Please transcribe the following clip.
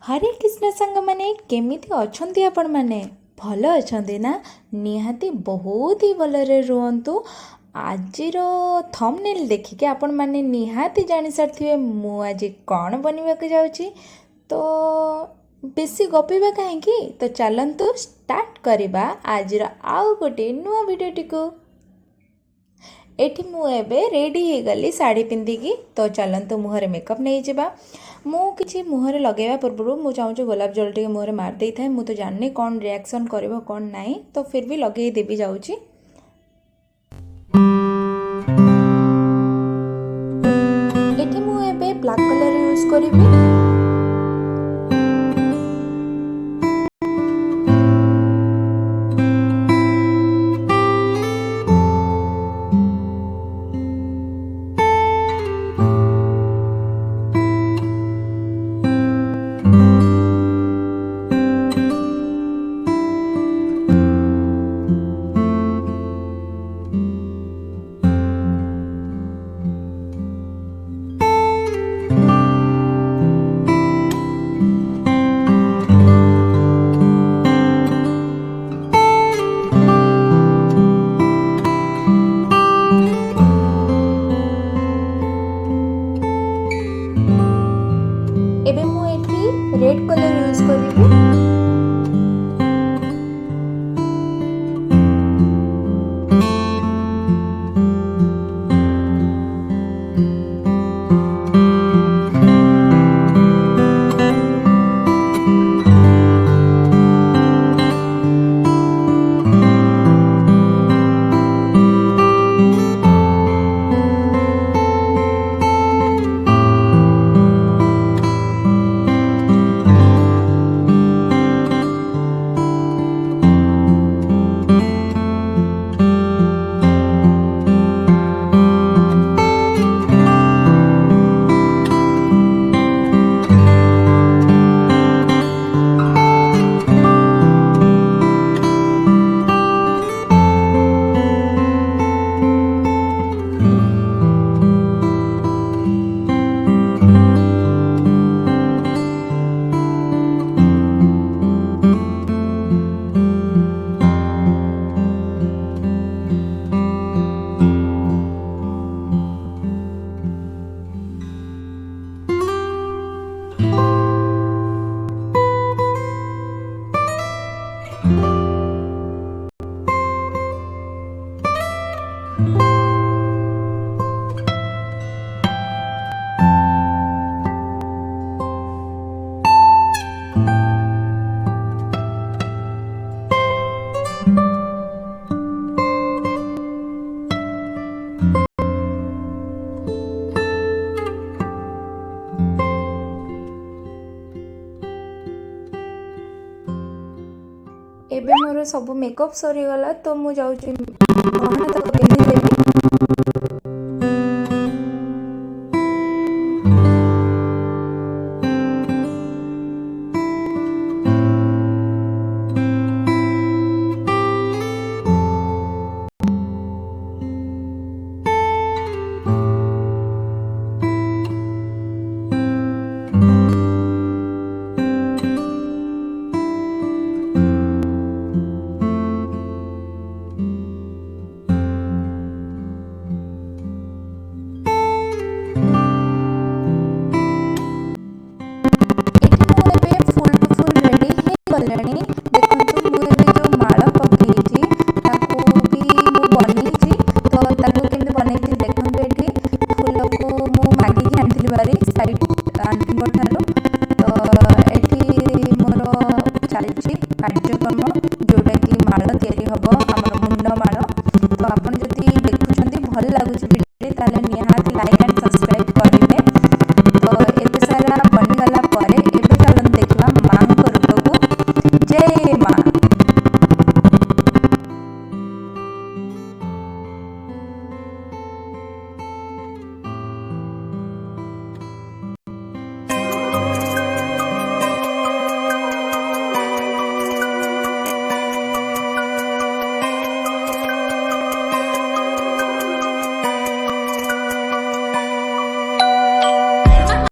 हरे कृष्ण सांग मैंने केमिति अछंती आपण माने भल अछंती ना निहाती बहुत ही भलरे रुहंतु। आजिर थंबनेल देखिके आपण माने निहाती जानि सारथिबे मु आज कौन बनिबाके जाउची। तो बेसी गपिबा काहेकि तो चलंतु स्टार्ट करिबा आजिर आउ गोटे नुआ भिडियोटी को। एठी मु एबे रेडी हो गली साड़ी पिंधिकी। तो चलंतु मुहरे मेकअप नहीं जावा। मु किछि मुहरे लगेवा पूर्व मु चाहूँ गोलाप जल टे मुहरे मार दे था। मु तो जाननी कौन रिएक्शन करिवो कौन नहीं, तो फिर भी लगे देवी जाऊँगी। एठी मु एबे ब्लैक कलर यूज करिवि। एबे मु एठी रेड कलर यूज करिवि। एबे मोर सब मेकअप सरीगला, तो मु जाऊँ गहना तक पिंधिदेवी। एठी मु एबे फुल टू फुल रेडी हे गलेनी। देखंतु